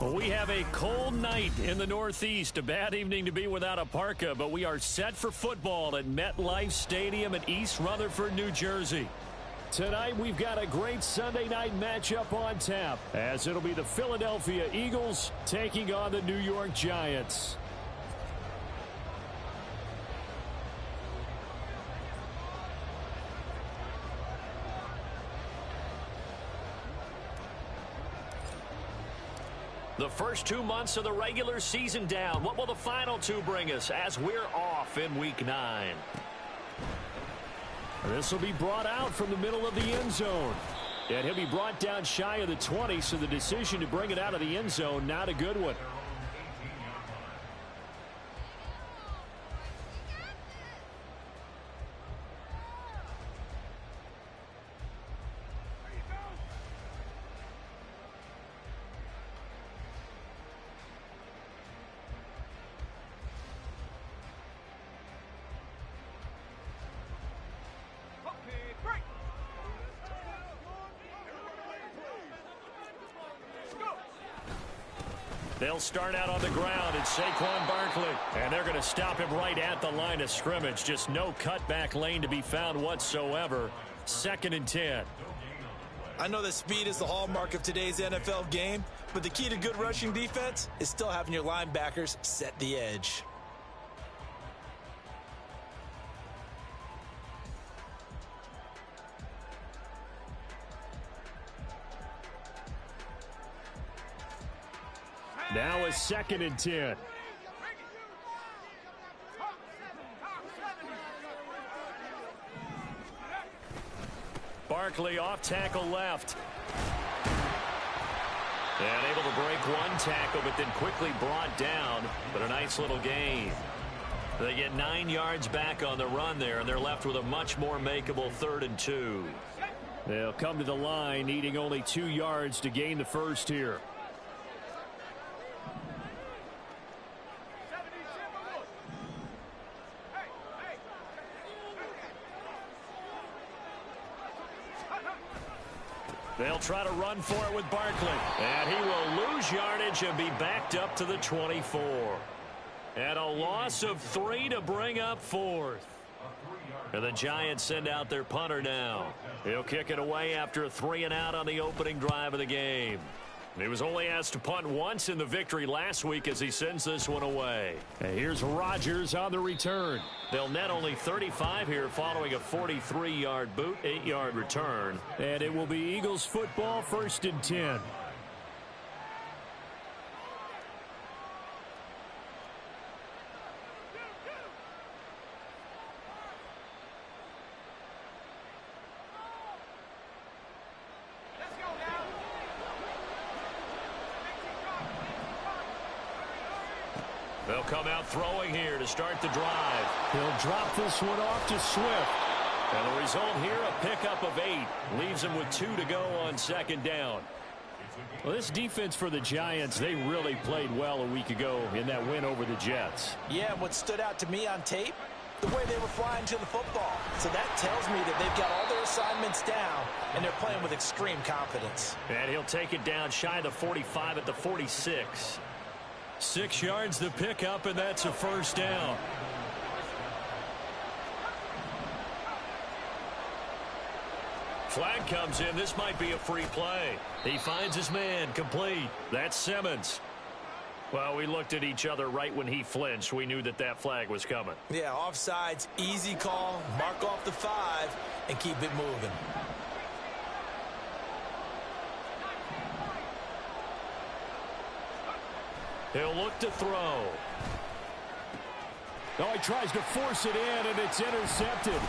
Well, we have a cold night in the Northeast. A bad evening to be without a parka, but we are set for football at MetLife Stadium in East Rutherford, New Jersey. Tonight, we've got a great Sunday night matchup on tap, as it'll be the Philadelphia Eagles taking on the New York Giants. The first 2 months of the regular season down. What will the final two bring us as we're off in Week 9? This will be brought out from the middle of the end zone. And he'll be brought down shy of the 20, so the decision to bring it out of the end zone, not a good one. They'll start out on the ground, and Saquon Barkley. And they're going to stop him right at the line of scrimmage. Just no cutback lane to be found whatsoever. 2nd and 10. I know that speed is the hallmark of today's NFL game, but the key to good rushing defense is still having your linebackers set the edge. Now a 2nd and 10. Barkley off tackle left. And able to break one tackle, but then quickly brought down. But a nice little gain. They get 9 yards back on the run there, and they're left with a much more makeable 3rd and 2. They'll come to the line, needing only 2 yards to gain the first here. They'll try to run for it with Barkley. And he will lose yardage and be backed up to the 24. And a loss of 3 to bring up 4th. And the Giants send out their punter now. He'll kick it away after a 3 and out on the opening drive of the game. He was only asked to punt once in the victory last week as he sends this one away. And here's Rodgers on the return. They'll net only 35 here following a 43-yard boot, 8-yard return. And it will be Eagles football, 1st and 10. They'll come out throwing here to start the drive. He'll drop this one off to Swift. And the result here, a pickup of 8. Leaves him with 2 to go on 2nd down. Well, this defense for the Giants, they really played well a week ago in that win over the Jets. Yeah, and what stood out to me on tape, the way they were flying to the football. So that tells me that they've got all their assignments down, and they're playing with extreme confidence. And he'll take it down shy of the 45 at the 46. 6 yards the pickup, and that's a 1st down. Flag comes in. This might be a free play. He finds his man, complete. That's Simmons. Well, we looked at each other right when he flinched. We knew that that flag was coming. Yeah, offsides, easy call. Mark off the 5 and keep it moving. He'll look to throw. Oh, he tries to force it in, and it's intercepted.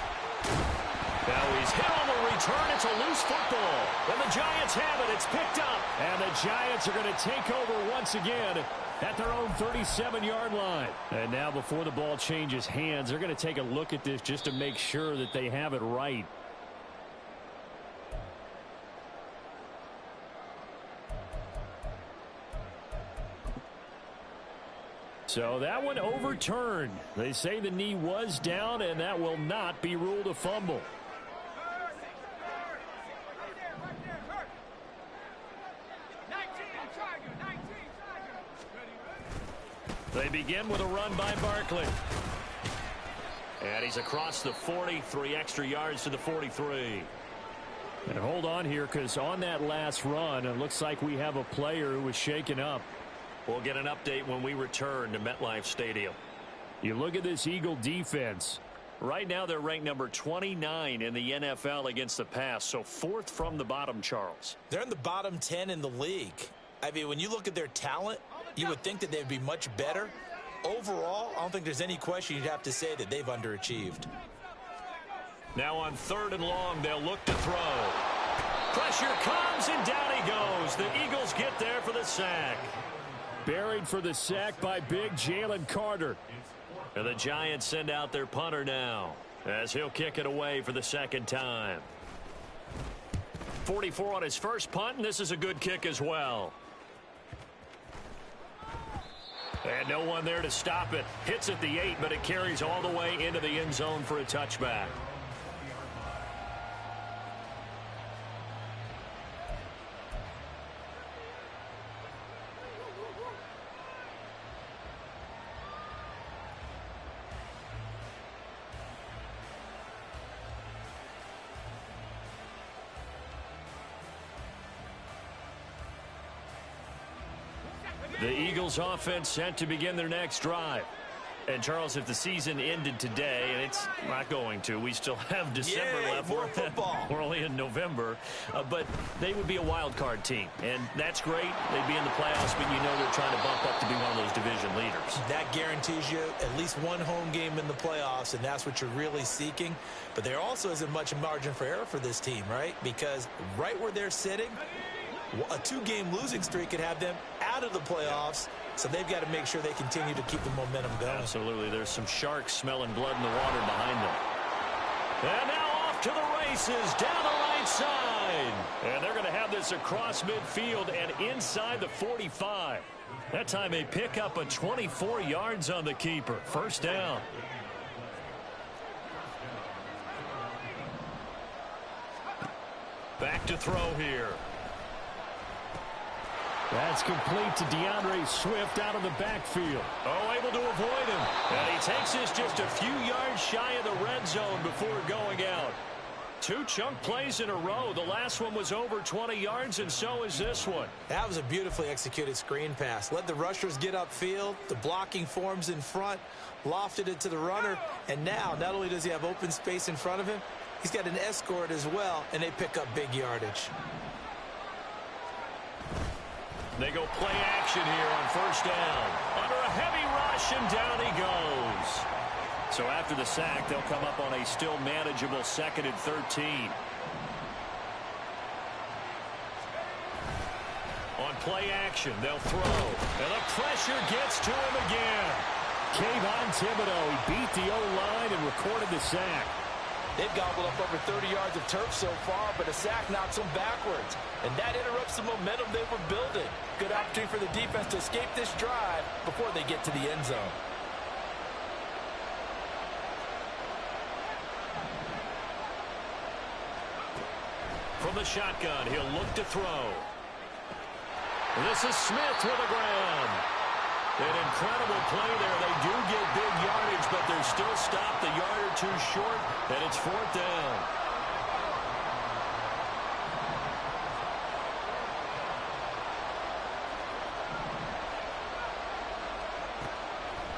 Now he's hit on the return. It's a loose football. And the Giants have it. It's picked up. And the Giants are going to take over once again at their own 37-yard line. And now before the ball changes hands, they're going to take a look at this just to make sure that they have it right. So that one overturned. They say the knee was down, and that will not be ruled a fumble. They begin with a run by Barkley. And he's across the 40, 3 extra yards to the 43. And hold on here, because on that last run, it looks like we have a player who was shaken up. We'll get an update when we return to MetLife Stadium. You look at this Eagle defense. Right now they're ranked number 29 in the NFL against the pass, so 4th from the bottom, Charles. They're in the bottom 10 in the league. I mean, when you look at their talent, you would think that they'd be much better. Overall, I don't think there's any question you'd have to say that they've underachieved. Now on 3rd and long, they'll look to throw. Pressure comes, and down he goes. The Eagles get there for the sack. Buried for the sack by big Jalen Carter. And the Giants send out their punter now, as he'll kick it away for the 2nd time. 44 on his first punt, and this is a good kick as well. And no one there to stop it. Hits at the 8, but it carries all the way into the end zone for a touchback. The Eagles offense set to begin their next drive. And, Charles, if the season ended today, and it's not going to, we still have December left. More football. We're only in November. But they would be a wild card team. And that's great. They'd be in the playoffs, but you know they're trying to bump up to be one of those division leaders. That guarantees you at least one home game in the playoffs, and that's what you're really seeking. But there also isn't much margin for error for this team, right? Because right where they're sitting, a 2-game losing streak could have them out of the playoffs, so they've got to make sure they continue to keep the momentum going. Absolutely. There's some sharks smelling blood in the water behind them. And now off to the races down the right side. And they're going to have this across midfield and inside the 45. That time they pick up a 24 yards on the keeper. First down. Back to throw here. That's complete to DeAndre Swift out of the backfield. Oh, able to avoid him. And he takes this just a few yards shy of the red zone before going out. 2 chunk plays in a row. The last one was over 20 yards, and so is this one. That was a beautifully executed screen pass. Let the rushers get upfield. The blocking forms in front. Lofted it to the runner. And now, not only does he have open space in front of him, he's got an escort as well, and they pick up big yardage. They go play action here on first down. Under a heavy rush, and down he goes. So after the sack, they'll come up on a still manageable 2nd and 13. On play action, they'll throw. And the pressure gets to him again. Kayvon Thibodeau, he beat the O-line and recorded the sack. They've gobbled up over 30 yards of turf so far, but a sack knocks them backwards. And that interrupts the momentum they were building. Good opportunity for the defense to escape this drive before they get to the end zone. From the shotgun, he'll look to throw. This is Smith with a grab. An incredible play there. They do get big yardage, but they're still stopped a yard or 2 short, and it's 4th down.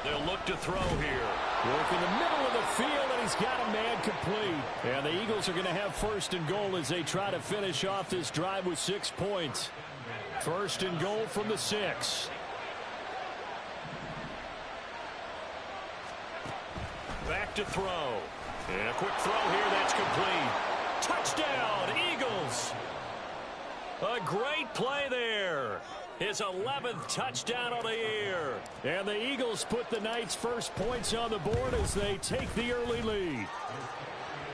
They'll look to throw here. Work in the middle of the field, and he's got a man complete. And the Eagles are going to have 1st and goal as they try to finish off this drive with 6 points. 1st and goal from the 6. Back to throw. And a quick throw here, that's complete. Touchdown, Eagles. A great play there. His 11th touchdown of the year. And the Eagles put the night's first points on the board as they take the early lead.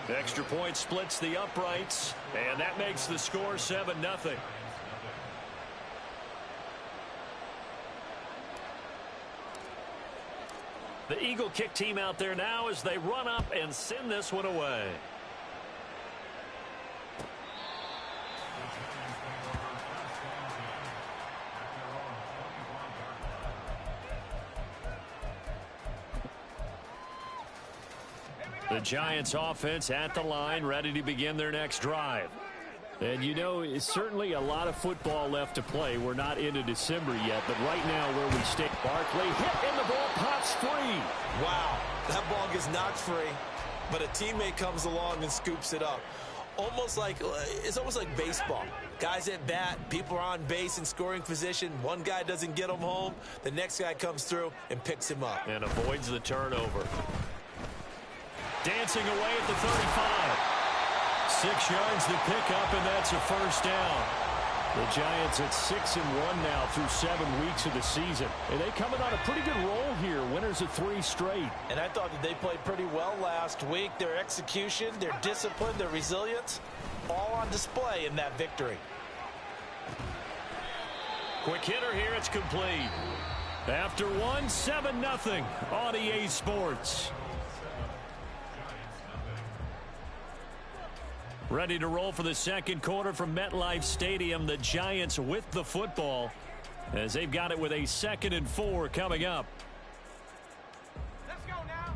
Extra point splits the uprights, and that makes the score 7-0. The Eagle kick team out there now as they run up and send this one away. The Giants offense at the line, ready to begin their next drive. And you know, it's certainly a lot of football left to play. We're not into December yet, but right now where we stay, Barkley hit and the ball pops free. Wow, that ball gets knocked free, but a teammate comes along and scoops it up. It's almost like baseball. Guys at bat, people are on base in scoring position. One guy doesn't get him home. The next guy comes through and picks him up. And avoids the turnover. Dancing away at the 35. 6 yards to pick up, and that's a first down. The Giants at 6-1 now through 7 weeks of the season. And they coming on a pretty good roll here. Winners of 3 straight. And I thought that they played pretty well last week. Their execution, their discipline, their resilience, all on display in that victory. Quick hitter here. It's complete. After 1, 7-0 on EA Sports. Ready to roll for the second quarter from MetLife Stadium. The Giants with the football as they've got it with a 2nd and 4 coming up. Let's go now.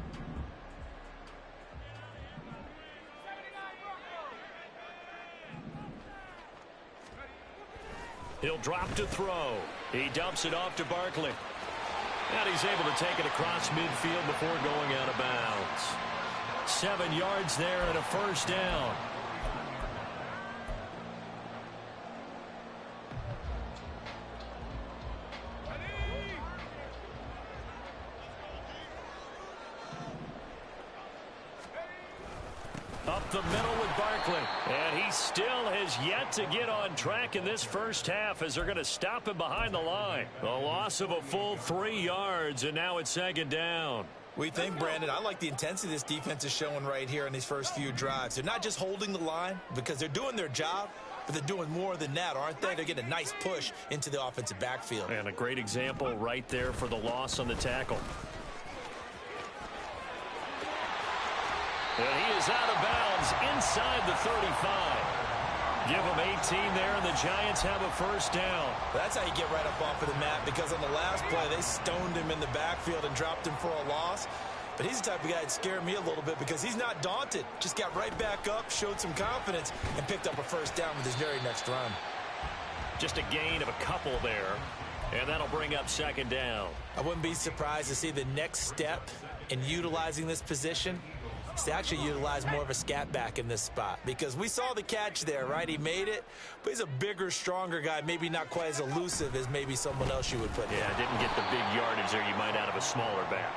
He'll drop to throw. He dumps it off to Barkley. And he's able to take it across midfield before going out of bounds. 7 yards there and a first down. Up the middle with Barkley. And he still has yet to get on track in this first half as they're going to stop him behind the line. A loss of a full 3 yards, and now it's 2nd down. We think, Brandon, I like the intensity this defense is showing right here in these first few drives. They're not just holding the line because they're doing their job, but they're doing more than that, aren't they? They're getting a nice push into the offensive backfield. And a great example right there for the loss on the tackle. And he is out of bounds inside the 35. Give him 18 there, and the Giants have a first down. That's how you get right up off of the mat, because on the last play, they stoned him in the backfield and dropped him for a loss. But he's the type of guy that scared me a little bit because he's not daunted. Just got right back up, showed some confidence, and picked up a first down with his very next run. Just a gain of a couple there, and that'll bring up 2nd down. I wouldn't be surprised to see the next step in utilizing this position is to actually utilize more of a scat back in this spot, because we saw the catch there, right? He made it, but he's a bigger, stronger guy, maybe not quite as elusive as maybe someone else you would put in. Yeah, didn't get the big yardage there you might out of a smaller back.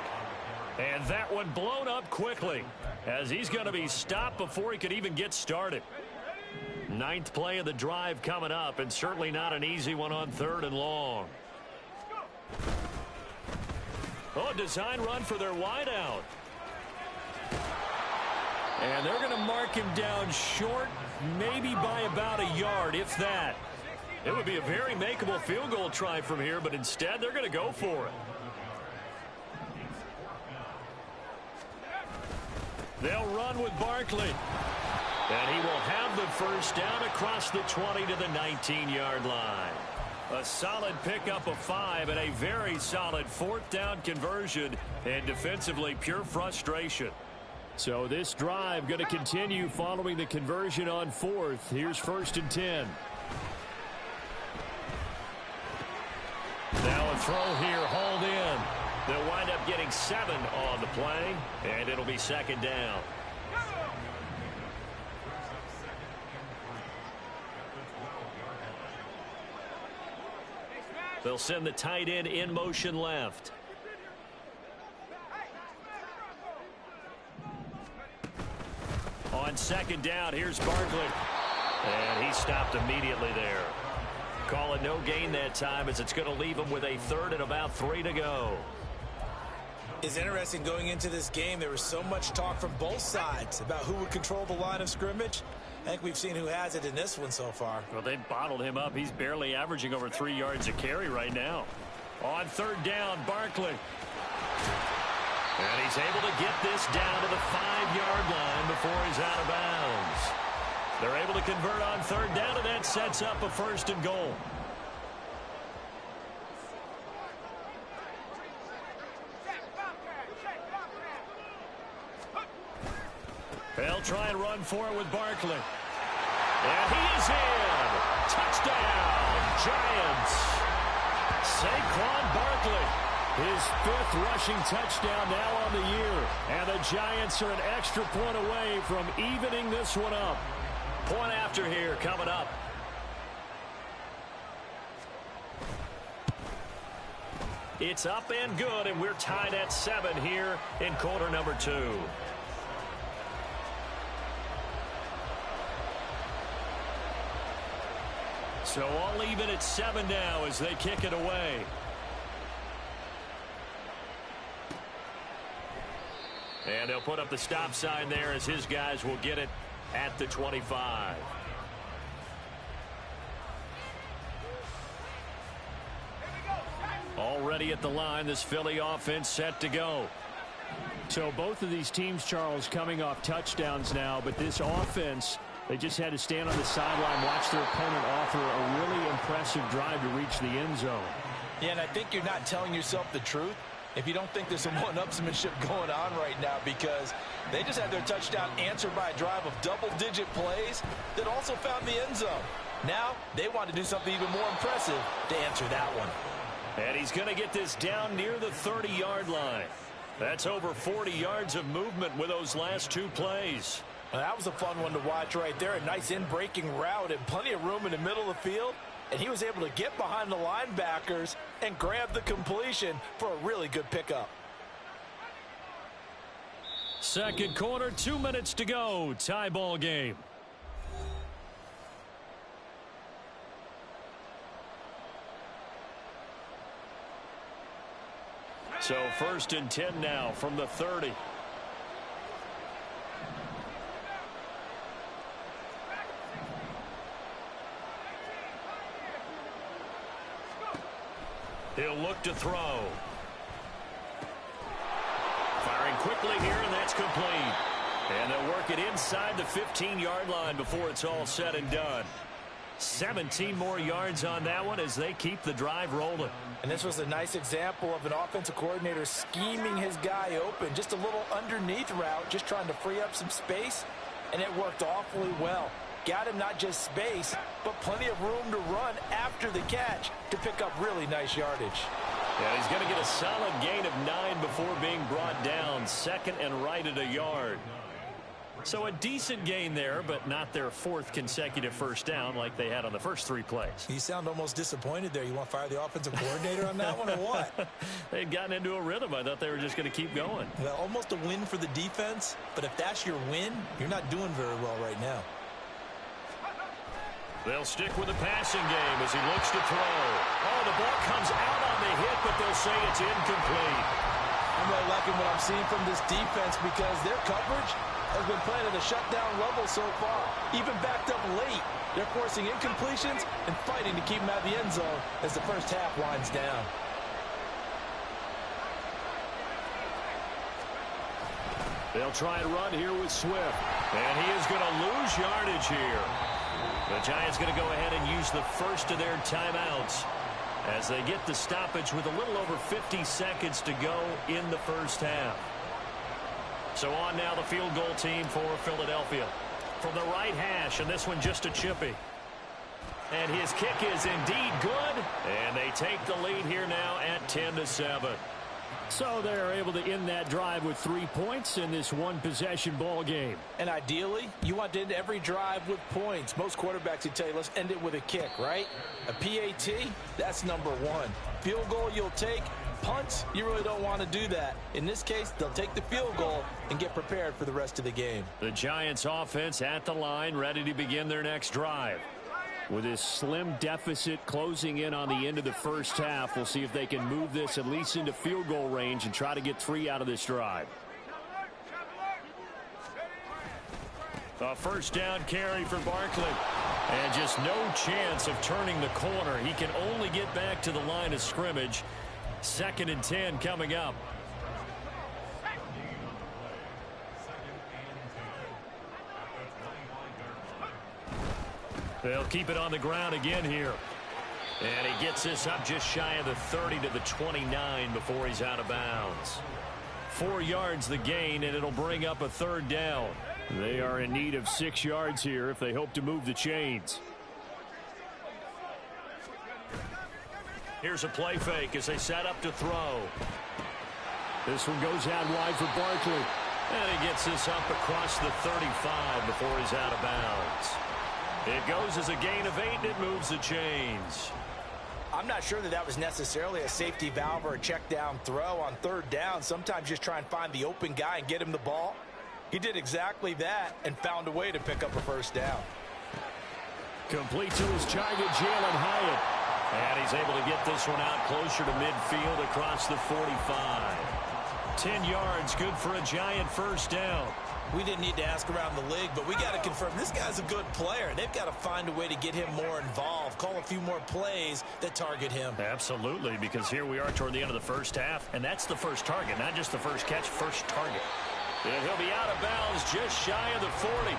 And that one blown up quickly as he's going to be stopped before he could even get started. 9th play of the drive coming up, and certainly not an easy one on 3rd and long. Oh, design run for their wideout. And they're going to mark him down short, maybe by about a yard, if that. It would be a very makeable field goal try from here, but instead they're going to go for it. They'll run with Barkley. And he will have the first down across the 20 to the 19-yard line. A solid pickup of 5 and a very solid 4th down conversion, and defensively pure frustration. So this drive going to continue following the conversion on 4th. Here's 1st and 10. Now a throw here, hauled in. They'll wind up getting 7 on the play, and it'll be 2nd down. They'll send the tight end in motion left. On 2nd down, here's Barkley. And he stopped immediately there. Call it no gain that time, as it's going to leave him with a 3rd and about 3 to go. It's interesting going into this game. There was so much talk from both sides about who would control the line of scrimmage. I think we've seen who has it in this one so far. Well, they've bottled him up. He's barely averaging over 3 yards a carry right now. On 3rd down, Barkley. And he's able to get this down to the 5-yard line before he's out of bounds. They're able to convert on 3rd down, and that sets up a 1st and goal. They'll try and run for it with Barkley. And he is in. Touchdown, Giants. Saquon Barkley, his 5th rushing touchdown now on the year. And the Giants are an extra point away from evening this one up. Point after here coming up. It's up and good, and we're tied at 7 here in quarter number 2. So all even at 7 now as they kick it away. And they'll put up the stop sign there as his guys will get it at the 25. Already at the line, this Philly offense set to go. So both of these teams, Charles, coming off touchdowns now, but this offense, they just had to stand on the sideline, watch their opponent offer a really impressive drive to reach the end zone. Yeah, and I think you're not telling yourself the truth if you don't think there's some one-upsmanship going on right now, because they just had their touchdown answered by a drive of double-digit plays that also found the end zone. Now they want to do something even more impressive to answer that one. And he's going to get this down near the 30-yard line. That's over 40 yards of movement with those last 2 plays. Well, that was a fun one to watch right there. A nice in-breaking route and plenty of room in the middle of the field. And he was able to get behind the linebackers and grab the completion for a really good pickup. Second quarter, 2 minutes to go. Tie ball game. So 1st and 10 now from the 30. He'll look to throw. Firing quickly here, and that's complete. And they'll work it inside the 15-yard line before it's all said and done. 17 more yards on that one as they keep the drive rolling. And this was a nice example of an offensive coordinator scheming his guy open. Just a little underneath route, just trying to free up some space, and it worked awfully well. Got him not just space, but plenty of room to run after the catch to pick up really nice yardage. Yeah, he's going to get a solid gain of 9 before being brought down. 2nd and right at a yard. So a decent gain there, but not their 4th consecutive first down like they had on the first 3 plays. You sound almost disappointed there. You want to fire the offensive coordinator on that one or what? They'd gotten into a rhythm. I thought they were just going to keep going. Well, almost a win for the defense, but if that's your win, you're not doing very well right now. They'll stick with the passing game as he looks to throw. Oh, the ball comes out on the hit, but they'll say it's incomplete. I'm really liking what I'm seeing from this defense because their coverage has been playing at a shutdown level so far. Even backed up late, they're forcing incompletions and fighting to keep them out of the end zone as the first half winds down. They'll try and run here with Swift. And he is going to lose yardage here. The Giants going to go ahead and use the first of their timeouts as they get the stoppage with a little over 50 seconds to go in the first half. So on now the field goal team for Philadelphia. From the right hash, and this one just a chippy. And his kick is indeed good. And they take the lead here now at 10-7. So they're able to end that drive with 3 points in this one-possession ball game. And ideally, you want to end every drive with points. Most quarterbacks would tell you, let's end it with a kick, right? A PAT, that's number 1. Field goal you'll take. Punts, you really don't want to do that. In this case, they'll take the field goal and get prepared for the rest of the game. The Giants offense at the line, ready to begin their next drive. With this slim deficit closing in on the end of the first half, we'll see if they can move this at least into field goal range and try to get 3 out of this drive. A first down carry for Barkley. And just no chance of turning the corner. He can only get back to the line of scrimmage. 2nd and 10 coming up. They'll keep it on the ground again here. And he gets this up just shy of the 30 to the 29 before he's out of bounds. 4 yards the gain, and it'll bring up a 3rd down. They are in need of 6 yards here if they hope to move the chains. Here's a play fake as they set up to throw. This one goes out wide for Barkley. And he gets this up across the 35 before he's out of bounds. It goes as a gain of 8, and it moves the chains. I'm not sure that was necessarily a safety valve or a check down throw on 3rd down. Sometimes just try and find the open guy and get him the ball. He did exactly that and found a way to pick up a 1st down. Complete to his target, Jalen Hyatt. And he's able to get this one out closer to midfield across the 45. 10 yards, good for a giant 1st down. We didn't need to ask around the league, but we got to confirm this guy's a good player. They've got to find a way to get him more involved, call a few more plays that target him. Absolutely, because here we are toward the end of the 1st half, and that's the first target, not just the first catch, first target. And he'll be out of bounds just shy of the 40.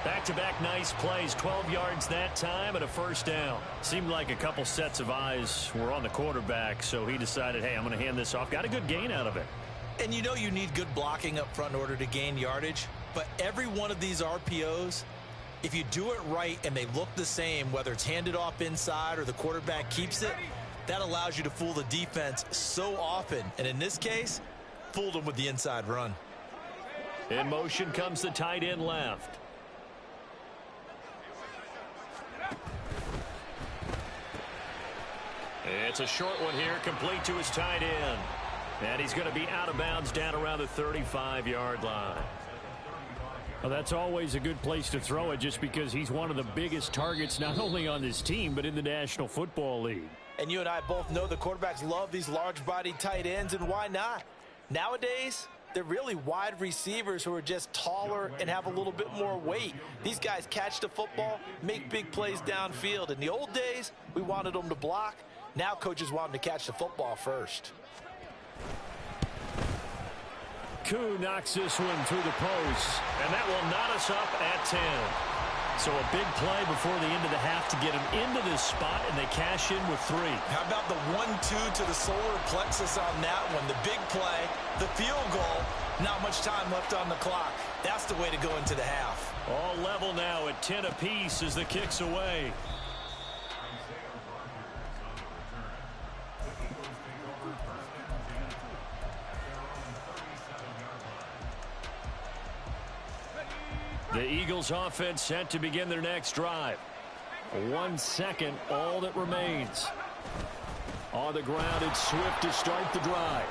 Back-to-back nice plays, 12 yards that time and a 1st down. Seemed like a couple sets of eyes were on the quarterback, so he decided, hey, I'm going to hand this off. Got a good gain out of it. And you know you need good blocking up front in order to gain yardage, but every one of these RPOs, if you do it right and they look the same, whether it's handed off inside or the quarterback keeps it, that allows you to fool the defense so often. And in this case, fooled them with the inside run. In motion comes the tight end left. It's a short one here, complete to his tight end. And he's going to be out of bounds down around the 35-yard line. Well, that's always a good place to throw it just because he's one of the biggest targets not only on this team but in the National Football League. And you and I both know the quarterbacks love these large-bodied tight ends, and why not? Nowadays, they're really wide receivers who are just taller and have a little bit more weight. These guys catch the football, make big plays downfield. In the old days, we wanted them to block. Now coaches want them to catch the football first. Koo knocks this one through the post. And that will knot us up at 10. So a big play before the end of the half to get him into this spot, and they cash in with 3. How about the 1-2 to the solar plexus on that one? The big play, the field goal, not much time left on the clock. That's the way to go into the half. All level now at 10 apiece as the kick's away. The Eagles offense set to begin their next drive. 1 second, all that remains. On the ground, it's Swift to start the drive.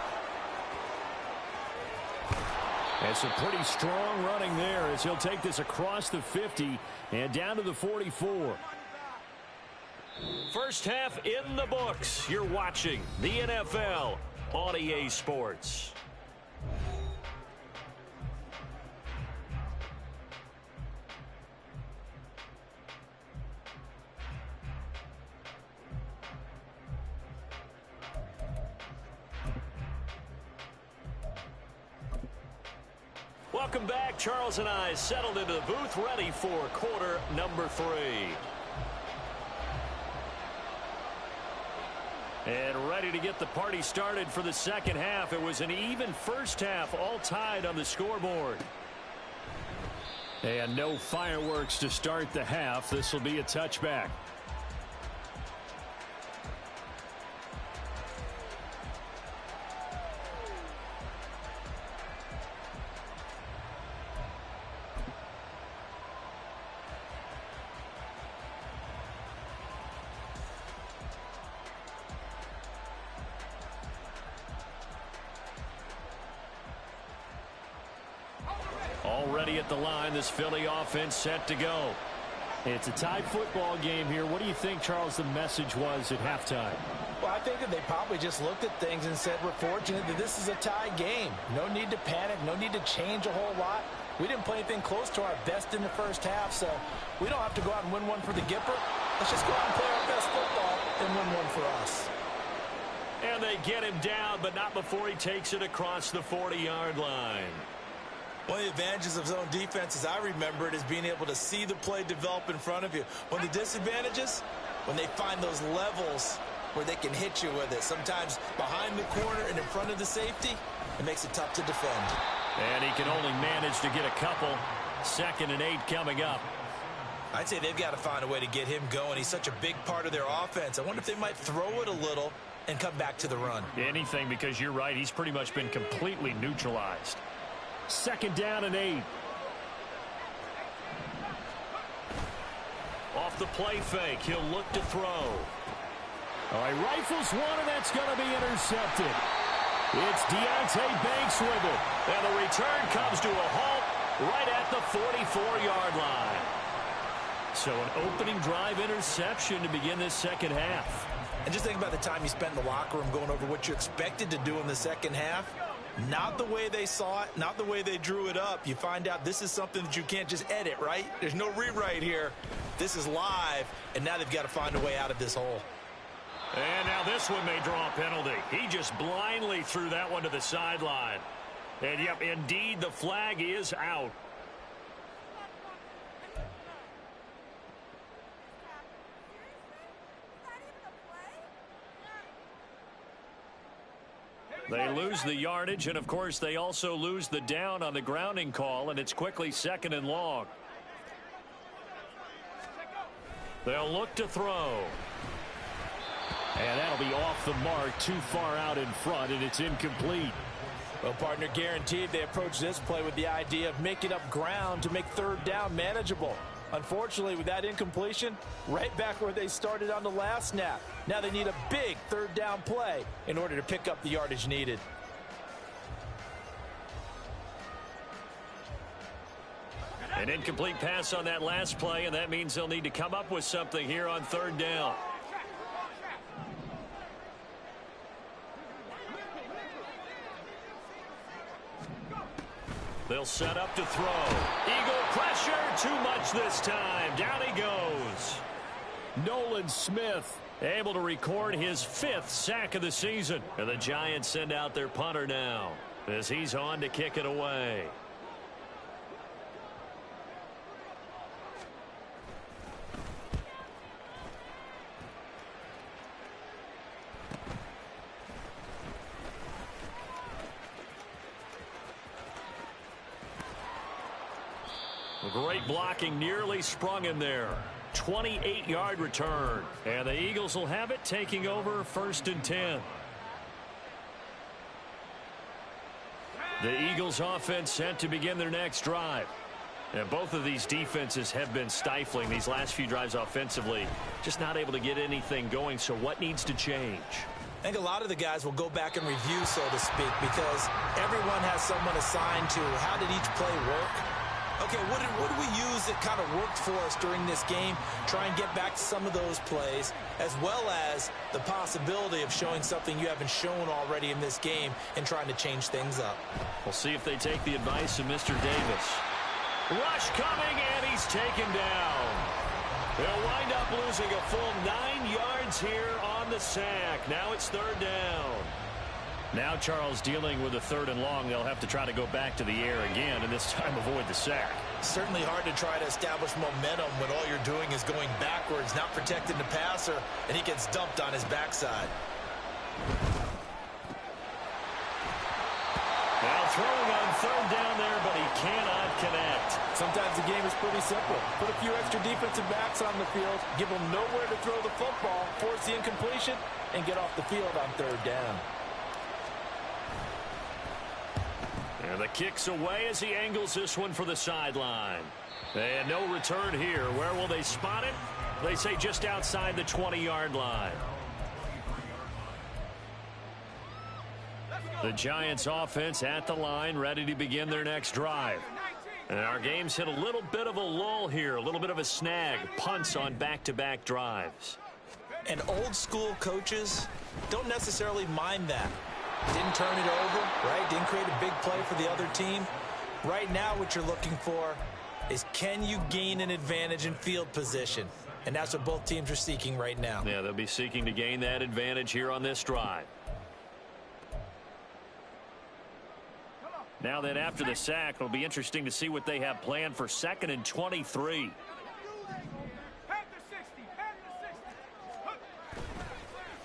It's a pretty strong running there as he'll take this across the 50 and down to the 44. First half in the books. You're watching the NFL on EA Sports. Welcome back. Charles and I settled into the booth, ready for quarter number 3. And ready to get the party started for the second half. It was an even first half, all tied on the scoreboard. And no fireworks to start the half. This will be a touchback. Already at the line, this Philly offense set to go. It's a tied football game here. What do you think, Charles, the message was at halftime? Well, I think that they probably just looked at things and said, we're fortunate that this is a tie game. No need to panic. No need to change a whole lot. We didn't play anything close to our best in the first half, so we don't have to go out and win one for the Gipper. Let's just go out and play our best football and win one for us. And they get him down, but not before he takes it across the 40-yard line. One of the advantages of zone defense, as I remember it, is being able to see the play develop in front of you. One of the disadvantages, when they find those levels where they can hit you with it. Sometimes behind the corner and in front of the safety, it makes it tough to defend. And he can only manage to get a couple. 2nd and 8 coming up. I'd say they've got to find a way to get him going. He's such a big part of their offense. I wonder if they might throw it a little and come back to the run. Anything, because you're right. He's pretty much been completely neutralized. 2nd down and 8. Off the play fake, he'll look to throw. All right, rifles one, and that's going to be intercepted. It's Deontay Banks with it. And the return comes to a halt right at the 44-yard line. So an opening drive interception to begin this second half. And just think about the time you spent in the locker room going over what you expected to do in the second half. Not the way they saw it, not the way they drew it up. You find out this is something that you can't just edit, right? There's no rewrite here. This is live, and now they've got to find a way out of this hole. And now this one may draw a penalty. He just blindly threw that one to the sideline. And, yep, indeed, the flag is out. They lose the yardage, and, of course, they also lose the down on the grounding call, and it's quickly 2nd and long. They'll look to throw. And that'll be off the mark, too far out in front, and it's incomplete. Well, partner, guaranteed they approach this play with the idea of making up ground to make 3rd down manageable. Unfortunately, with that incompletion, right back where they started on the last snap. Now they need a big 3rd down play in order to pick up the yardage needed. An incomplete pass on that last play, and that means they'll need to come up with something here on 3rd down. They'll set up to throw. Eagle pressure, too much this time. Down he goes. Nolan Smith able to record his 5th sack of the season. And the Giants send out their punter now as he's on to kick it away. Great blocking, nearly sprung him there. 28-yard return. And the Eagles will have it, taking over 1st and 10. The Eagles offense set to begin their next drive. And both of these defenses have been stifling these last few drives offensively. Just not able to get anything going, so what needs to change? I think a lot of the guys will go back and review, so to speak, because everyone has someone assigned to how did each play work. Okay, what did we use that kind of worked for us during this game? Try and get back to some of those plays, as well as the possibility of showing something you haven't shown already in this game and trying to change things up. We'll see if they take the advice of Mr. Davis. Rush coming, and he's taken down. They'll wind up losing a full 9 yards here on the sack. Now it's 3rd down. Now Charles dealing with a 3rd and long. They'll have to try to go back to the air again, and this time avoid the sack. Certainly hard to try to establish momentum when all you're doing is going backwards, not protecting the passer, and he gets dumped on his backside. Now throwing on 3rd down there, but he cannot connect. Sometimes the game is pretty simple. Put a few extra defensive backs on the field, give them nowhere to throw the football, force the incompletion, and get off the field on 3rd down. And the kick's away as he angles this one for the sideline. And no return here. Where will they spot it? They say just outside the 20-yard line. The Giants offense at the line, ready to begin their next drive. And our game's hit a little bit of a lull here, a little bit of a snag. Punts on back-to-back drives. And old school coaches don't necessarily mind that. Didn't turn it over, right? Didn't create a big play for the other team. Right now what you're looking for is, can you gain an advantage in field position? And that's what both teams are seeking right now. Yeah, they'll be seeking to gain that advantage here on this drive. Now then, after the sack, it'll be interesting to see what they have planned for 2nd and 23.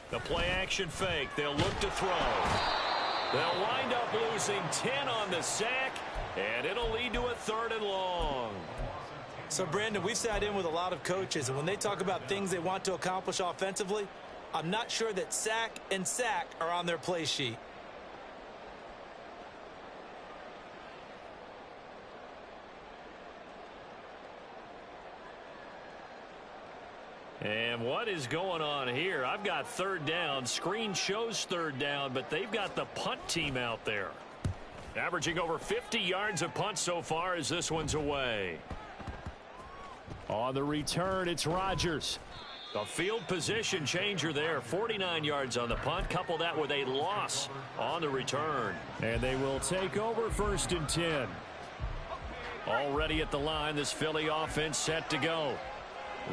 The play action fake. They'll look to throw. They'll wind up losing 10 on the sack, And it'll lead to a 3rd and long. So, Brandon, we've sat in with a lot of coaches, and when they talk about things they want to accomplish offensively, I'm not sure that sack and sack are on their play sheet. And what is going on here? I've got 3rd down. Screen shows 3rd down, but they've got the punt team out there. Averaging over 50 yards of punt so far as this one's away. On the return, it's Rodgers. A field position changer there. 49 yards on the punt. Couple that with a loss on the return. And they will take over 1st and 10. Already at the line, this Philly offense set to go.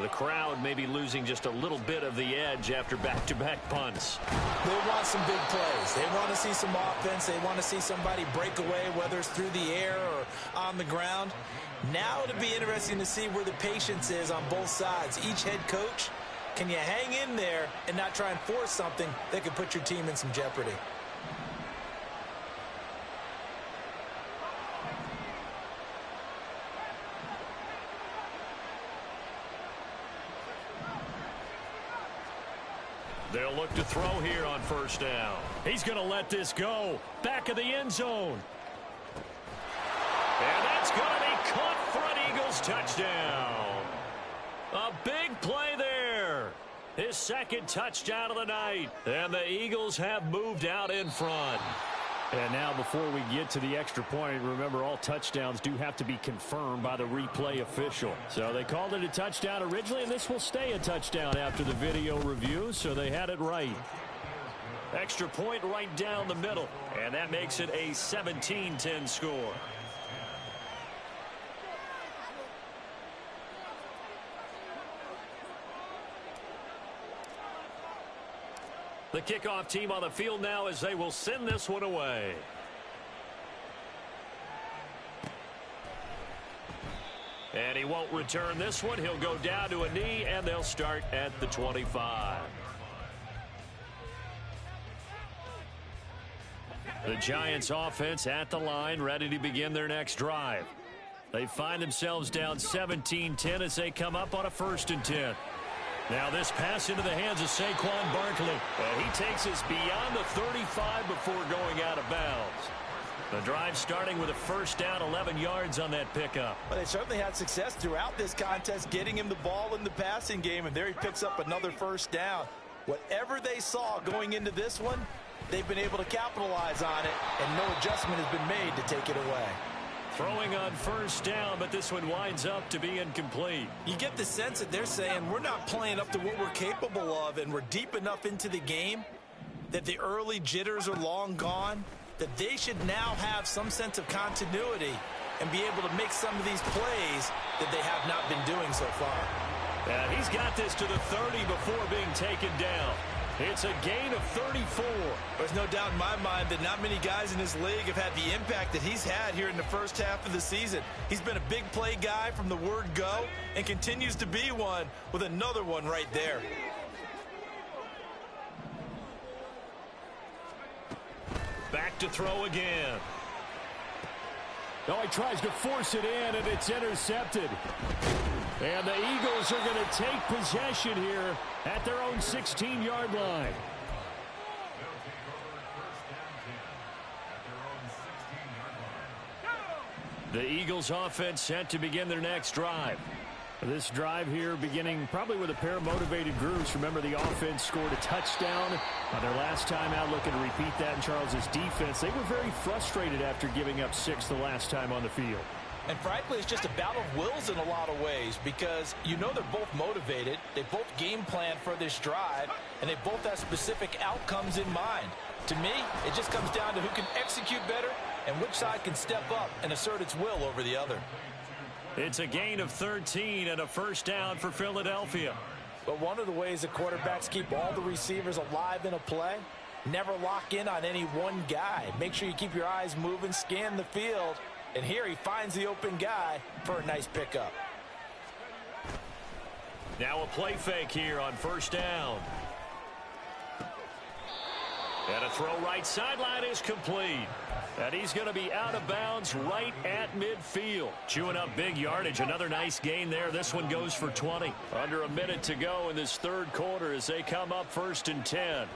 The crowd may be losing just a little bit of the edge after back-to-back punts. They want some big plays. They want to see some offense. They want to see somebody break away, whether it's through the air or on the ground. Now it'll be interesting to see where the patience is on both sides. Each head coach, can you hang in there and not try and force something that could put your team in some jeopardy? They'll look to throw here on 1st down. He's going to let this go. Back of the end zone. And that's going to be caught for an Eagles touchdown. A big play there. His 2nd touchdown of the night. And the Eagles have moved out in front. And now before we get to the extra point, remember all touchdowns do have to be confirmed by the replay official. So they called it a touchdown originally, and this will stay a touchdown after the video review, so they had it right. Extra point right down the middle, and that makes it a 17-10 score. The kickoff team on the field now as they will send this one away. And he won't return this one. He'll go down to a knee, and they'll start at the 25. The Giants offense at the line, ready to begin their next drive. They find themselves down 17-10 as they come up on a 1st and 10. Now this pass into the hands of Saquon Barkley. And he takes us beyond the 35 before going out of bounds. The drive starting with a 1st down, 11 yards on that pickup. Well, they certainly had success throughout this contest, getting him the ball in the passing game, and there he picks up another 1st down. Whatever they saw going into this one, they've been able to capitalize on it, and no adjustment has been made to take it away. Throwing on 1st down, but this one winds up to be incomplete. You get the sense that they're saying we're not playing up to what we're capable of, and we're deep enough into the game that the early jitters are long gone, that they should now have some sense of continuity and be able to make some of these plays that they have not been doing so far. And he's got this to the 30 before being taken down. It's a gain of 34. There's no doubt in my mind that not many guys in this league have had the impact that he's had here in the 1st half of the season. He's been a big play guy from the word go and continues to be one with another one right there. Back to throw again. Oh, he tries to force it in, and it's intercepted. And the Eagles are going to take possession here at their own 16-yard line. The Eagles offense set to begin their next drive. This drive here beginning probably with a pair of motivated groups. Remember, the offense scored a touchdown on their last time out, looking to repeat that in Charles's defense. They were very frustrated after giving up 6 the last time on the field. And frankly, it's just a battle of wills in a lot of ways, because you know they're both motivated, they both game plan for this drive, and they both have specific outcomes in mind. To me, it just comes down to who can execute better and which side can step up and assert its will over the other. It's a gain of 13 and a 1st down for Philadelphia. But one of the ways the quarterbacks keep all the receivers alive in a play, never lock in on any one guy. Make sure you keep your eyes moving, scan the field, and here he finds the open guy for a nice pickup. Now a play fake here on 1st down. And a throw right sideline is complete. And he's going to be out of bounds right at midfield. Chewing up big yardage. Another nice gain there. This one goes for 20. Under a minute to go in this third quarter as they come up 1st and 10.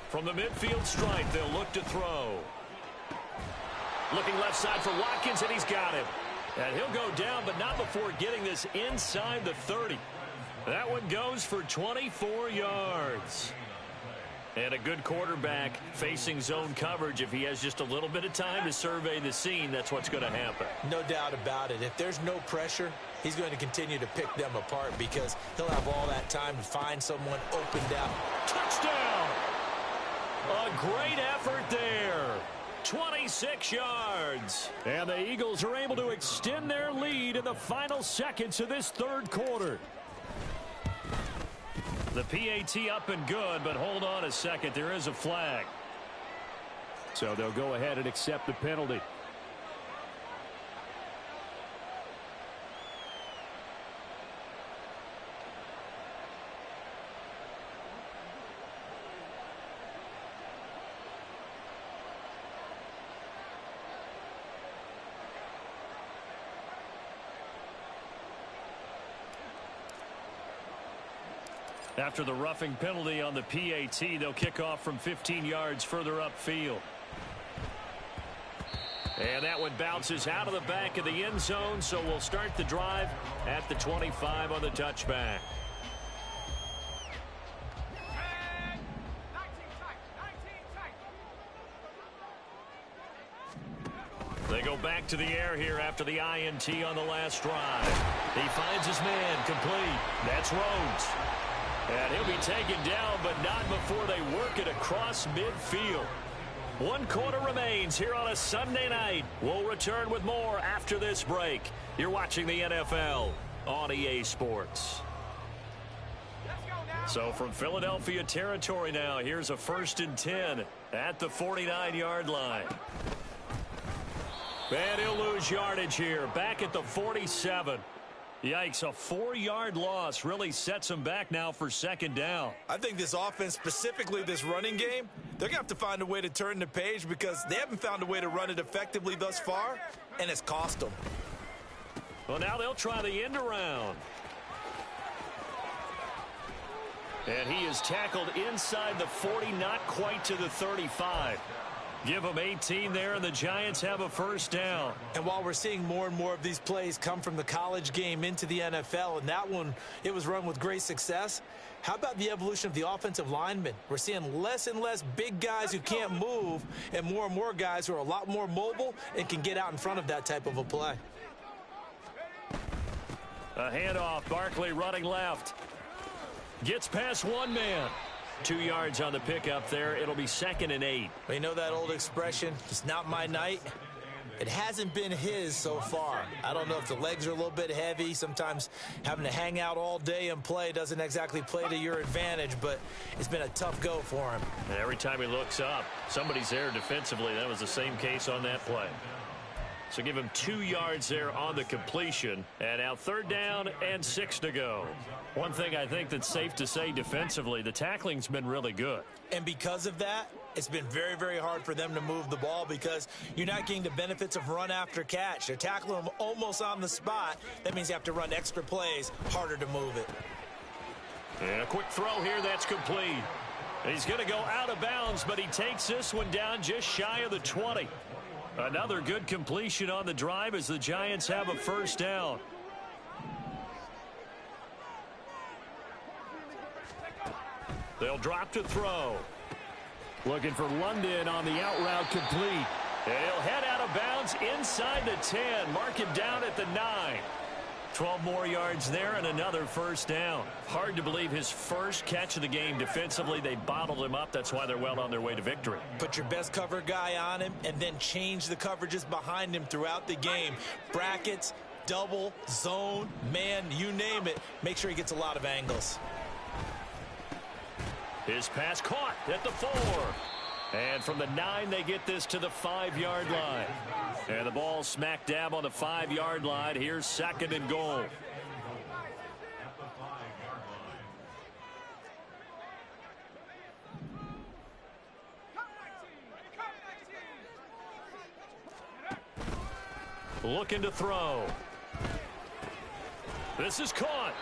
From the midfield stripe, they'll look to throw. Looking left side for Watkins, and he's got him. And he'll go down, but not before getting this inside the 30. That one goes for 24 yards. And a good quarterback facing zone coverage. If he has just a little bit of time to survey the scene, that's what's going to happen. No doubt about it. If there's no pressure, he's going to continue to pick them apart because he'll have all that time to find someone open down. Touchdown! A great effort there. 26 yards. And the Eagles are able to extend their lead in the final seconds of this third quarter. The PAT up and good, but hold on a second. There is a flag. So they'll go ahead and accept the penalty. After the roughing penalty on the PAT, they'll kick off from 15 yards further upfield. And that one bounces out of the back of the end zone, so we'll start the drive at the 25 on the touchback. They go back to the air here after the INT on the last drive. He finds his man complete. That's Rhodes. And he'll be taken down, but not before they work it across midfield. 1 quarter remains here on a Sunday night. We'll return with more after this break. You're watching the NFL on EA Sports. So from Philadelphia territory now, here's a 1st and 10 at the 49-yard line. And he'll lose yardage here, back at the 47. Yikes, a 4-yard loss really sets them back now for 2nd down. I think this offense, specifically this running game, they're going to have to find a way to turn the page because they haven't found a way to run it effectively thus far, and it's cost them. Well, now they'll try the end around. And he is tackled inside the 40, not quite to the 35. Give them 18 there, and the Giants have a 1st down. And while we're seeing more and more of these plays come from the college game into the NFL, and that one, it was run with great success, how about the evolution of the offensive linemen? We're seeing less and less big guys who can't move and more guys who are a lot more mobile and can get out in front of that type of a play. A handoff, Barkley running left. Gets past one man. 2 yards on the pickup there. It'll be 2nd and 8. Well, you know that old expression, it's not my night? It hasn't been his so far. I don't know if the legs are a little bit heavy. Sometimes having to hang out all day and play doesn't exactly play to your advantage, but it's been a tough go for him. And every time he looks up, somebody's there defensively. That was the same case on that play. So give him 2 yards there on the completion. And now 3rd down and 6 to go. One thing I think that's safe to say defensively, the tackling's been really good. And because of that, it's been very, very hard for them to move the ball because you're not getting the benefits of run after catch. They're tackling them almost on the spot. That means you have to run extra plays, harder to move it. And a quick throw here, that's complete. He's going to go out of bounds, but he takes this one down just shy of the 20. Another good completion on the drive as the Giants have a 1st down. They'll drop to throw. Looking for London on the out route complete. And he'll head out of bounds inside the 10. Mark him down at the 9. 12 more yards there and another 1st down. Hard to believe his first catch of the game defensively. They bottled him up. That's why they're well on their way to victory. Put your best cover guy on him and then change the coverages behind him throughout the game. Brackets, double, zone, man, you name it. Make sure he gets a lot of angles. His pass caught at the 4. And from the 9, they get this to the 5-yard line. And the ball smack dab on the 5-yard line. Here's 2nd and goal. looking to throw. This is caught.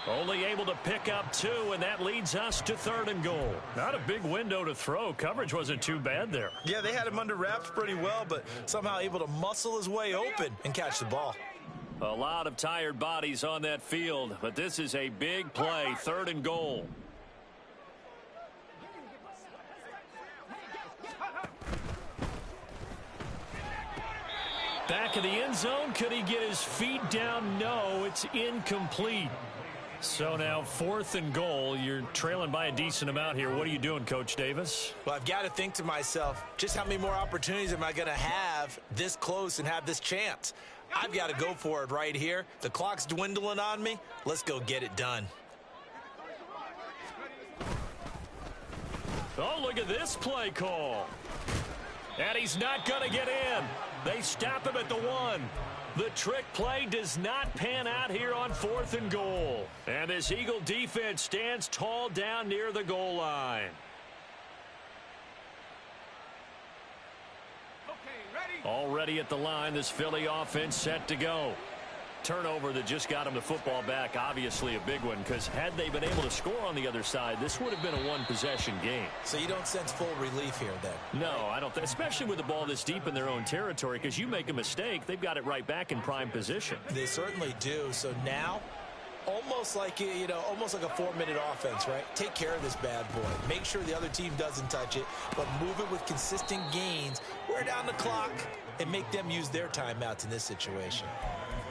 Only able to pick up 2, and that leads us to 3rd and goal. Not a big window to throw. Coverage wasn't too bad there. Yeah, they had him under wraps pretty well, but somehow able to muscle his way open and catch the ball. A lot of tired bodies on that field, but this is a big play. 3rd and goal. Back of the end zone. Could he get his feet down? No, it's incomplete. So now 4th and goal. You're trailing by a decent amount here. What are you doing, Coach Davis? Well, I've got to think to myself, just how many more opportunities am I going to have this close and have this chance? I've got to go for it right here. The clock's dwindling on me. Let's go get it done. Oh, look at this play call. And he's not going to get in. They stop him at the 1. The trick play does not pan out here on 4th and goal. And this Eagle defense stands tall down near the goal line. Already at the line, this Philly offense set to go. Turnover that just got him the football back, obviously a big one, because had they been able to score on the other side, this would have been a one-possession game. So you don't sense full relief here then? No, I don't, especially with the ball this deep in their own territory, because you make a mistake, they've got it right back in prime position. They certainly do. So now, almost like, almost like a 4-minute offense, right? Take care of this bad boy. Make sure the other team doesn't touch it, but move it with consistent gains. Wear down the clock and make them use their timeouts in this situation.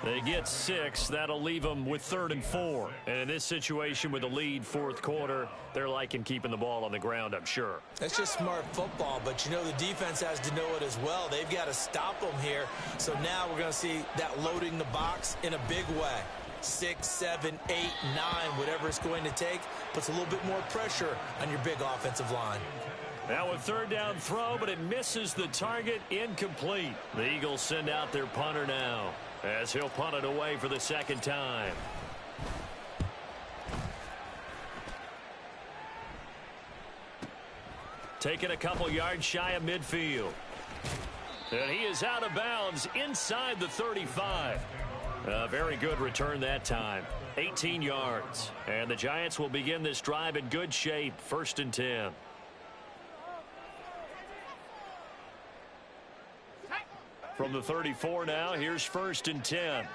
They get 6. That'll leave them with 3rd and 4. And in this situation with a lead 4th quarter, they're liking keeping the ball on the ground, I'm sure. That's just smart football, but the defense has to know it as well. They've got to stop them here. So now we're going to see that loading the box in a big way. 6, 7, 8, 9, whatever it's going to take, puts a little bit more pressure on your big offensive line. Now a 3rd down throw, but it misses the target. Incomplete. The Eagles send out their punter now, as he'll punt it away for the 2nd time. Taking a couple yards shy of midfield. And he is out of bounds inside the 35. A very good return that time. 18 yards. And the Giants will begin this drive in good shape. 1st and 10. From the 34 now, here's 1st and 10.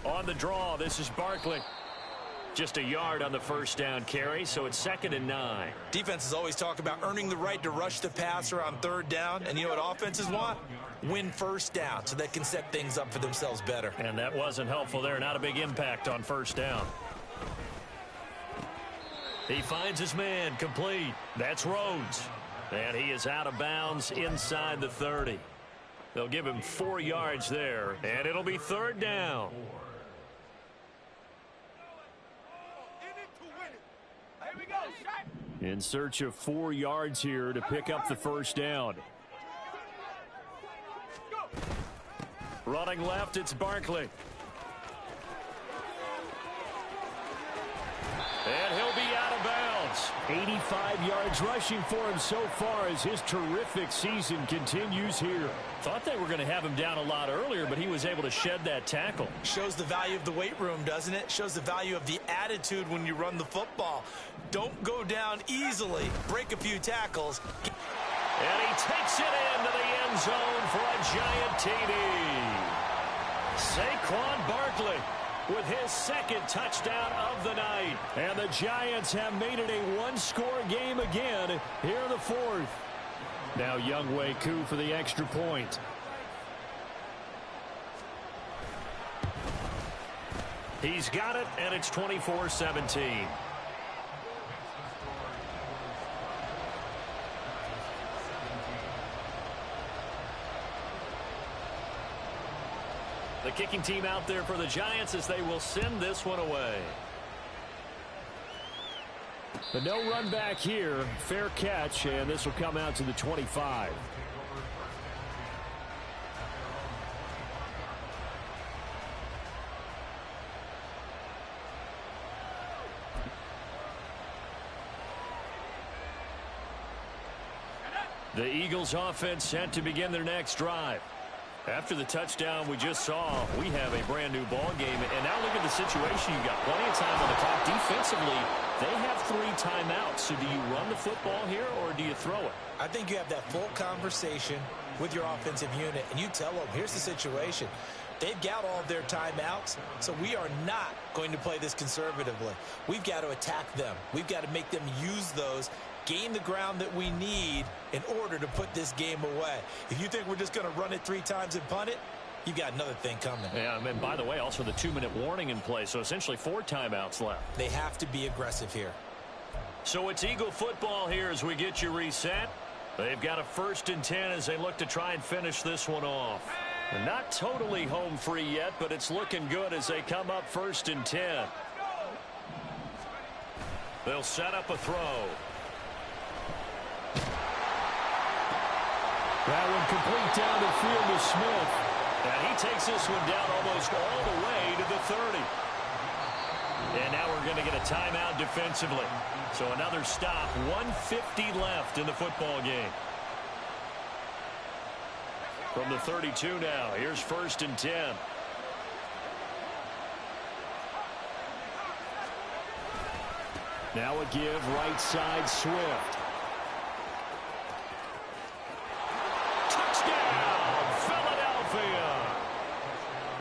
On the draw, this is Barkley. Just a yard on the 1st down carry, so it's 2nd and 9. Defenses always talk about earning the right to rush the passer on 3rd down, and you know what offenses want? Win 1st down so they can set things up for themselves better. And that wasn't helpful there. Not a big impact on 1st down. He finds his man, complete. That's Rhodes. And he is out of bounds inside the 30. They'll give him 4 yards there, and it'll be 3rd down. In search of 4 yards here to pick up the 1st down. Running left, it's Barkley. And he'll be out of bounds. 85 yards rushing for him so far as his terrific season continues here. Thought they were going to have him down a lot earlier, but he was able to shed that tackle. Shows the value of the weight room, doesn't it? Shows the value of the attitude when you run the football. Don't go down easily. Break a few tackles. And he takes it into the end zone for a giant TD. Saquon Barkley with his 2nd touchdown of the night. And the Giants have made it a one-score game again here in the 4th. Now Younghoe Koo for the extra point. He's got it, and it's 24-17. The kicking team out there for the Giants as they will send this one away. The no run back here. Fair catch, and this will come out to the 25. The Eagles offense set to begin their next drive. After the touchdown we just saw, we have a brand new ball game. And now look at the situation. You've got plenty of time on the clock. Defensively, they have 3 timeouts. So do you run the football here or do you throw it? I think you have that full conversation with your offensive unit, and you tell them, here's the situation. They've got all of their timeouts, so we are not going to play this conservatively. We've got to attack them. We've got to make them use those, gain the ground that we need in order to put this game away. If you think we're just going to run it 3 times and punt it, you've got another thing coming. Yeah, and by the way, also the 2-minute warning in play, so essentially 4 timeouts left. They have to be aggressive here. So it's Eagle football here as we get you reset. They've got a 1st and 10 as they look to try and finish this one off. They're not totally home free yet, but it's looking good as they come up 1st and 10. They'll set up a throw. That one complete down the field to Smith. And he takes this one down almost all the way to the 30. And now we're going to get a timeout defensively. So another stop, 1:50 left in the football game. From the 32 now, here's 1st and 10. Now a give right side Swift. Touchdown, Philadelphia.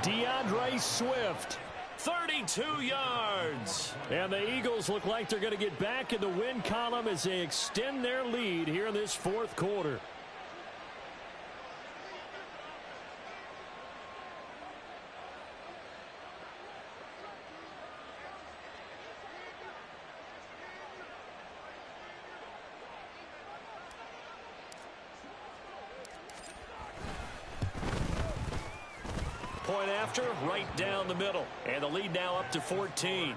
DeAndre Swift. 32 yards. And the Eagles look like they're going to get back in the win column as they extend their lead here in this 4th quarter. Point after, right down the middle. And the lead now up to 14.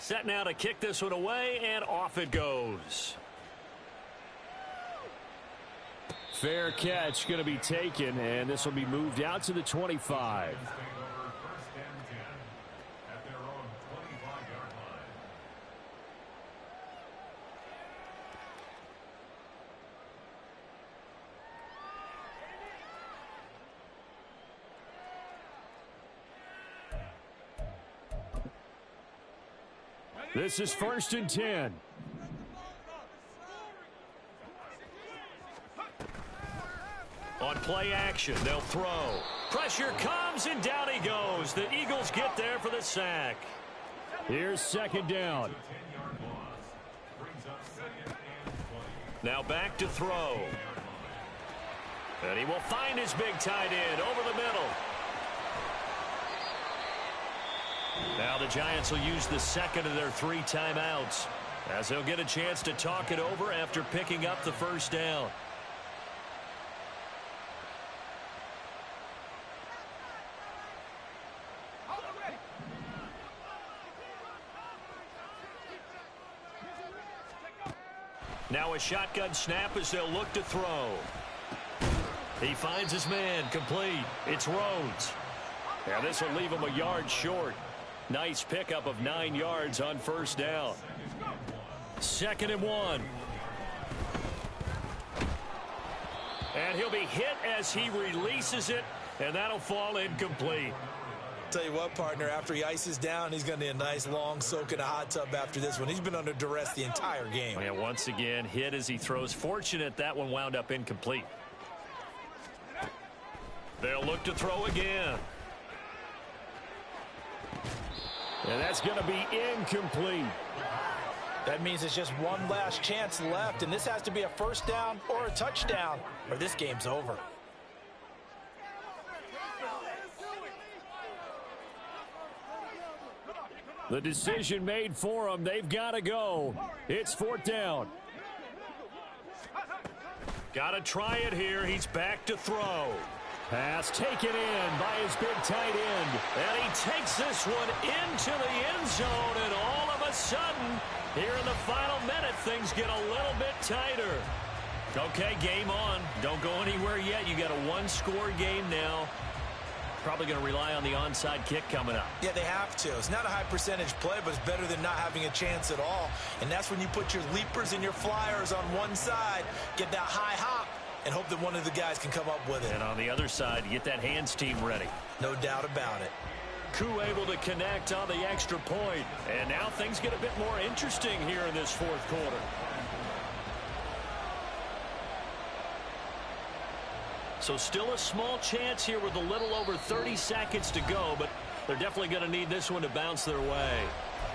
Set now to kick this one away, and off it goes. Fair catch going to be taken, and this will be moved out to the 25. This is 1st and 10. On play action, they'll throw. Pressure comes, and down he goes. The Eagles get there for the sack. Here's 2nd down. Now back to throw. And he will find his big tight end over the middle. Now the Giants will use the 2nd of their 3 timeouts as they'll get a chance to talk it over after picking up the 1st down. Now a shotgun snap as they'll look to throw. He finds his man, complete. It's Rhodes. Now this will leave him a yard short. Nice pickup of 9 yards on 1st down. 2nd and 1. And he'll be hit as he releases it, and that'll fall incomplete. Tell you what, partner, after he ices down, he's going to need a nice long soak in a hot tub after this one. He's been under duress the entire game. And once again, hit as he throws. Fortunate that one wound up incomplete. They'll look to throw again. And that's going to be incomplete. That means it's just one last chance left, and this has to be a 1st down or a touchdown, or this game's over. The decision made for them. They've got to go. It's 4th down. Got to try it here. He's back to throw. Pass taken in by his big tight end. And he takes this one into the end zone, and all of a sudden, here in the final minute, things get a little bit tighter. Okay, game on. Don't go anywhere yet. You got a one-score game now. Probably going to rely on the onside kick coming up. Yeah, they have to. It's not a high percentage play, but it's better than not having a chance at all. And that's when you put your leapers and your flyers on one side, get that high hop, and hope that one of the guys can come up with it. And on the other side, you get that hands team ready. No doubt about it. Koo able to connect on the extra point. And now things get a bit more interesting here in this fourth quarter. So still a small chance here with a little over 30 seconds to go, but they're definitely going to need this one to bounce their way.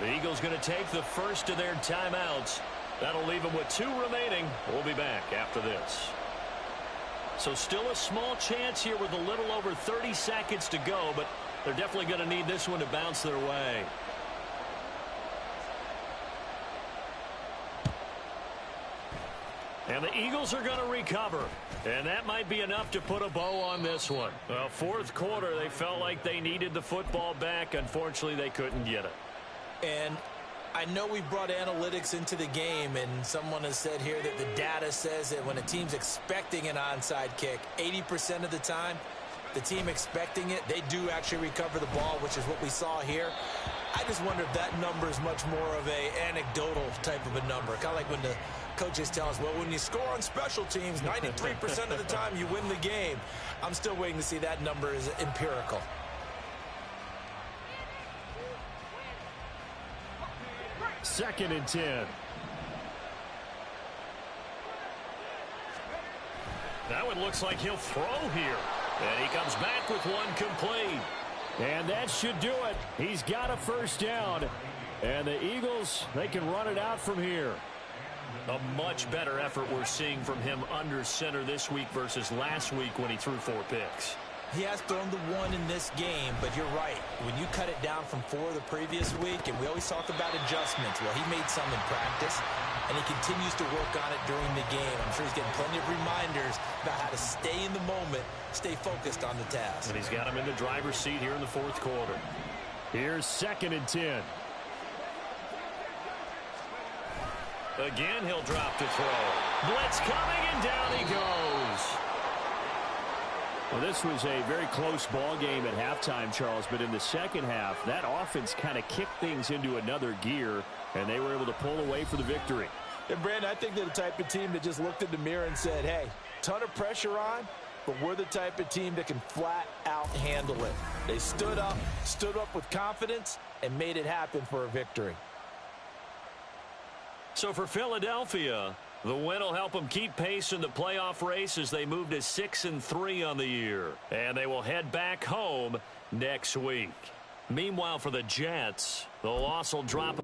The Eagles going to take the first of their timeouts. That'll leave them with 2 remaining. We'll be back after this. So still a small chance here with a little over 30 seconds to go, but they're definitely going to need this one to bounce their way. And the Eagles are going to recover. And that might be enough to put a bow on this one. Well, fourth quarter, they felt like they needed the football back. Unfortunately, they couldn't get it. And I know we brought analytics into the game, and someone has said here that the data says that when a team's expecting an onside kick, 80% of the time, the team expecting it, they do actually recover the ball, which is what we saw here. I just wonder if that number is much more of a anecdotal type of a number. Kind of like when the coaches tell us, well, when you score on special teams, 93% of the time you win the game. I'm still waiting to see that number is empirical. Second and 10. That one looks like he'll throw here. And he comes back with one complete. And that should do it. He's got a first down. And the Eagles, they can run it out from here. A much better effort we're seeing from him under center this week versus last week when he threw 4 picks. He has thrown the 1 in this game, but you're right. When you cut it down from 4 the previous week, and we always talk about adjustments, well, he made some in practice, and he continues to work on it during the game. I'm sure he's getting plenty of reminders about how to stay in the moment, stay focused on the task. And he's got him in the driver's seat here in the fourth quarter. Here's second and 10. Again, he'll drop to throw. Blitz coming, and down he goes. Well, this was a very close ball game at halftime, Charles, but in the second half, that offense kind of kicked things into another gear, and they were able to pull away for the victory. And, Brandon, I think they're the type of team that just looked in the mirror and said, hey, ton of pressure on, but we're the type of team that can flat out handle it. They stood up with confidence, and made it happen for a victory. So for Philadelphia, the win will help them keep pace in the playoff race as they move to 6-3 on the year. And they will head back home next week. Meanwhile, for the Jets, the loss will drop